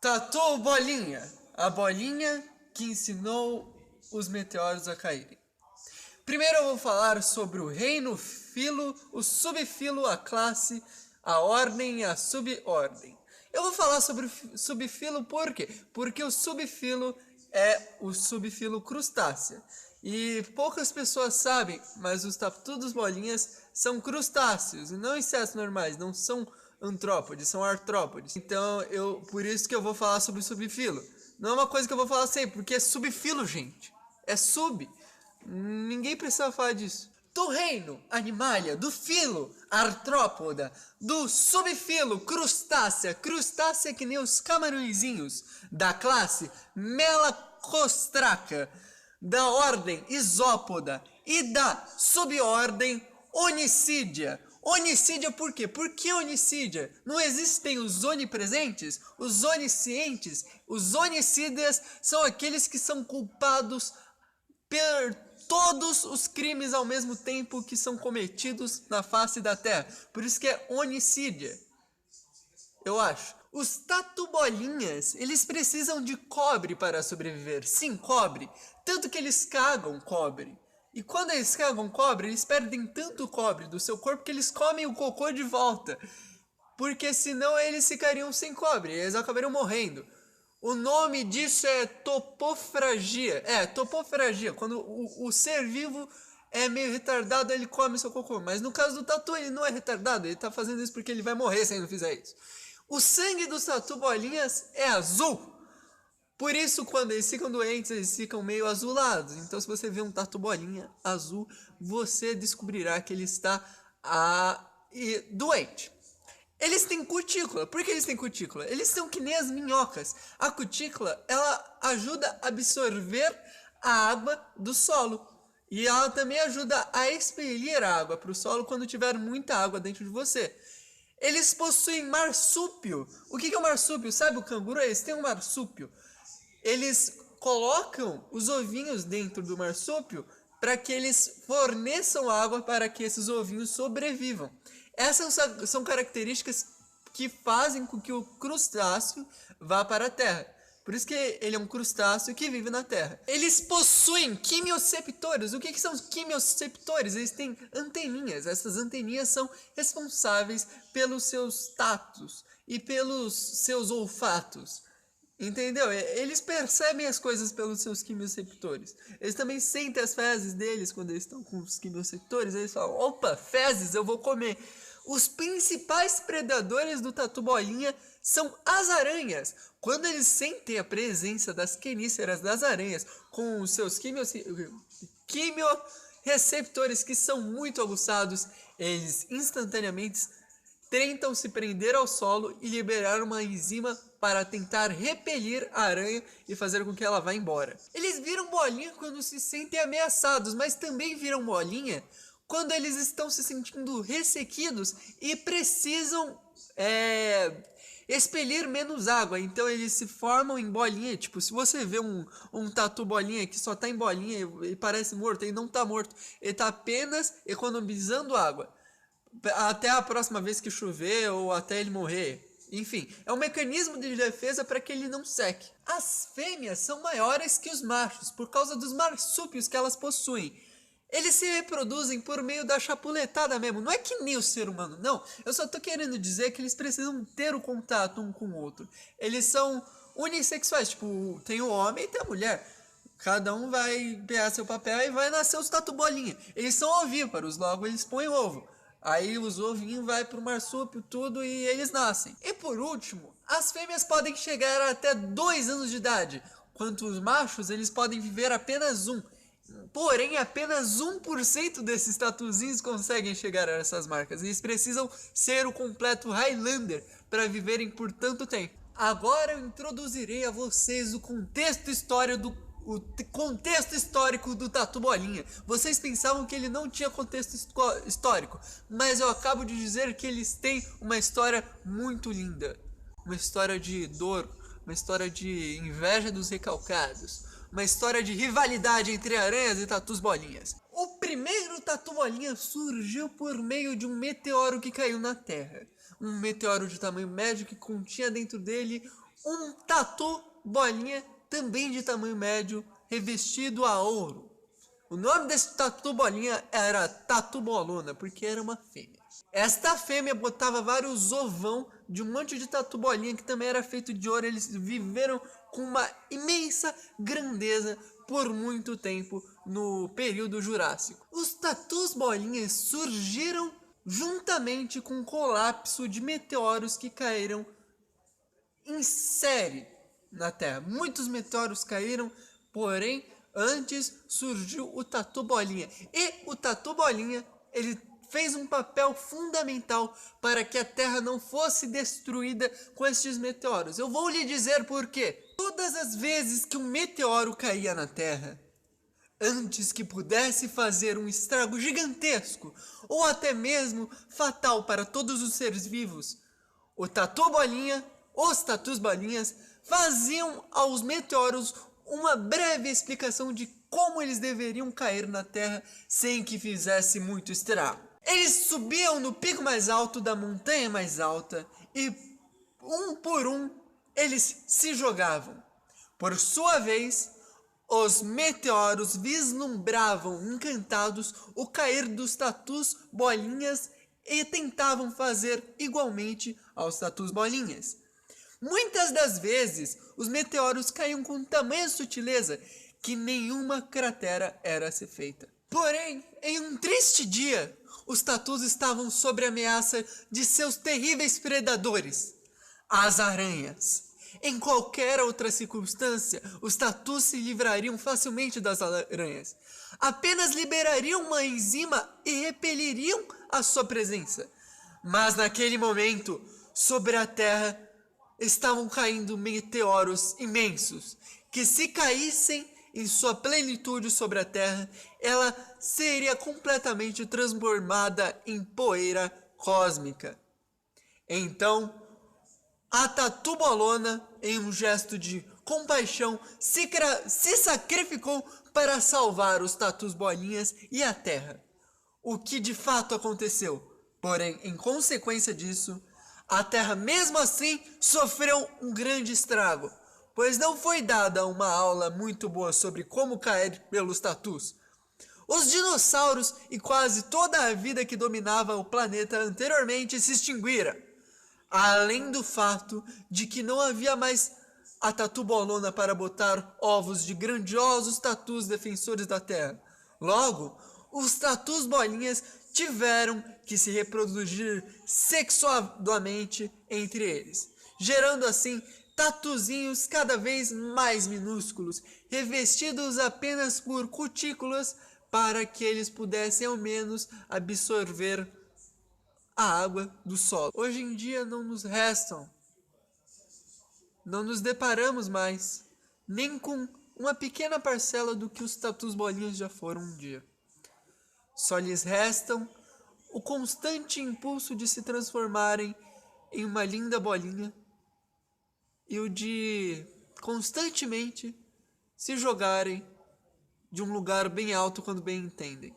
Tatu Bolinha, a bolinha que ensinou os meteoros a caírem. Primeiro eu vou falar sobre o reino, filo, o subfilo, a classe, a ordem e a subordem. Eu vou falar sobre o subfilo por quê? Porque o subfilo é o subfilo crustácea. E poucas pessoas sabem, mas os tatudos bolinhas são crustáceos e não insetos normais, não são antrópodes, são artrópodes. Então, por isso que eu vou falar sobre o subfilo. Não é uma coisa que eu vou falar sempre, porque é subfilo, gente. É sub. Ninguém precisa falar disso. Do reino Animalia, do filo Artrópoda, do subfilo Crustácea, crustácea que nem os camarõezinhos, da classe Melacostraca, da ordem Isópoda e da subordem Onicídia. Onicídia por quê? Por que onicídia? Não existem os onipresentes, os oniscientes, os onicidas são aqueles que são culpados por todos os crimes ao mesmo tempo que são cometidos na face da terra. Por isso que é onicídia, eu acho. Os tatu-bolinhas, eles precisam de cobre para sobreviver. Sim, cobre. Tanto que eles cagam cobre. E quando eles cagam cobre, eles perdem tanto cobre do seu corpo que eles comem o cocô de volta. Porque senão eles ficariam sem cobre, eles acabariam morrendo. O nome disso é topofragia. É, topofragia. Quando o ser vivo é meio retardado, ele come seu cocô. Mas no caso do tatu, ele não é retardado. Ele tá fazendo isso porque ele vai morrer se ele não fizer isso. O sangue dos tatu bolinhas é azul. Por isso, quando eles ficam doentes, eles ficam meio azulados. Então, se você vê um tatu bolinha azul, você descobrirá que ele está doente. Eles têm cutícula. Por que eles têm cutícula? Eles são que nem as minhocas. A cutícula, ela ajuda a absorver a água do solo. E ela também ajuda a expelir a água para o solo quando tiver muita água dentro de você. Eles possuem marsúpio. O que é o marsúpio? Sabe o canguru? Eles têm um marsúpio. Eles colocam os ovinhos dentro do marsúpio para que eles forneçam água para que esses ovinhos sobrevivam. Essas são características que fazem com que o crustáceo vá para a terra. Por isso que ele é um crustáceo que vive na terra. Eles possuem quimioceptores. O que são os quimioceptores? Eles têm anteninhas. Essas anteninhas são responsáveis pelos seus tatos e pelos seus olfatos. Entendeu? Eles percebem as coisas pelos seus quimioceptores. Eles também sentem as fezes deles quando eles estão com os quimioceptores. Eles falam, opa, fezes, eu vou comer. Os principais predadores do tatu bolinha são as aranhas. Quando eles sentem a presença das quelíceras das aranhas com os seus quimioreceptores que são muito aguçados, eles instantaneamente tentam se prender ao solo e liberar uma enzima para tentar repelir a aranha e fazer com que ela vá embora. Eles viram bolinha quando se sentem ameaçados, mas também viram bolinha quando eles estão se sentindo ressequidos e precisam expelir menos água. Então eles se formam em bolinha. Tipo, se você vê um tatu bolinha que só tá em bolinha e parece morto, ele não tá morto. Ele tá apenas economizando água até a próxima vez que chover ou até ele morrer. Enfim, é um mecanismo de defesa para que ele não seque. As fêmeas são maiores que os machos por causa dos marsúpios que elas possuem. Eles se reproduzem por meio da chapuletada mesmo. Não é que nem o ser humano, não. Eu só tô querendo dizer que eles precisam ter o contato um com o outro. Eles são unissexuais. Tipo, tem o homem e tem a mulher. Cada um vai pegar seu papel e vai nascer os tatu bolinha. Eles são ovíparos, logo eles põem ovo. Aí os ovinhos vai pro marsúpio, tudo, e eles nascem. E por último, as fêmeas podem chegar até 2 anos de idade, enquanto os machos eles podem viver apenas 1. Porém, apenas 1% desses tatuzinhos conseguem chegar a essas marcas. Eles precisam ser o completo Highlander para viverem por tanto tempo. Agora eu introduzirei a vocês o contexto histórico do tatu bolinha. Vocês pensavam que ele não tinha contexto histórico, mas eu acabo de dizer que eles têm uma história muito linda. Uma história de dor, uma história de inveja dos recalcados, uma história de rivalidade entre aranhas e tatus bolinhas. O primeiro tatu bolinha surgiu por meio de um meteoro que caiu na Terra. Um meteoro de tamanho médio que continha dentro dele um tatu bolinha também de tamanho médio, revestido a ouro. O nome desse tatu bolinha era Tatu Bolona, porque era uma fêmea. Esta fêmea botava vários ovão de um monte de tatu bolinha que também era feito de ouro. Eles viveram com uma imensa grandeza por muito tempo no período Jurássico. Os tatus bolinhas surgiram juntamente com o colapso de meteoros que caíram em série na Terra. Muitos meteoros caíram, porém antes surgiu o Tatu Bolinha. E o Tatu Bolinha, ele fez um papel fundamental para que a Terra não fosse destruída com estes meteoros. Eu vou lhe dizer por quê. Todas as vezes que um meteoro caía na Terra, antes que pudesse fazer um estrago gigantesco ou até mesmo fatal para todos os seres vivos, o Tatu Bolinha, os Tatus Bolinhas, faziam aos meteoros uma breve explicação de como eles deveriam cair na Terra sem que fizesse muito estrago. Eles subiam no pico mais alto da montanha mais alta e, um por um, eles se jogavam. Por sua vez, os meteoros vislumbravam encantados o cair dos tatus bolinhas e tentavam fazer igualmente aos tatus bolinhas. Muitas das vezes, os meteoros caíam com tamanha sutileza que nenhuma cratera era a ser feita. Porém, em um triste dia, os tatus estavam sob a ameaça de seus terríveis predadores, as aranhas. Em qualquer outra circunstância, os tatus se livrariam facilmente das aranhas. Apenas liberariam uma enzima e repeliriam a sua presença. Mas naquele momento, sobre a Terra, estavam caindo meteoros imensos, que se caíssem em sua plenitude sobre a Terra, ela seria completamente transformada em poeira cósmica. Então, a Tatu Bolona, em um gesto de compaixão, se sacrificou para salvar os Tatus Bolinhas e a Terra. O que de fato aconteceu. Porém, em consequência disso, a Terra mesmo assim sofreu um grande estrago, pois não foi dada uma aula muito boa sobre como cair pelos tatus. Os dinossauros e quase toda a vida que dominava o planeta anteriormente se extinguiram, além do fato de que não havia mais a Tatu Bolona para botar ovos de grandiosos tatus defensores da Terra. Logo, os tatus bolinhas tiveram que se reproduzir sexualmente entre eles, gerando assim tatuzinhos cada vez mais minúsculos, revestidos apenas por cutículas para que eles pudessem ao menos absorver a água do solo. Hoje em dia não nos deparamos mais nem com uma pequena parcela do que os tatus bolinhas já foram um dia. Só lhes restam o constante impulso de se transformarem em uma linda bolinha e o de constantemente se jogarem de um lugar bem alto quando bem entendem.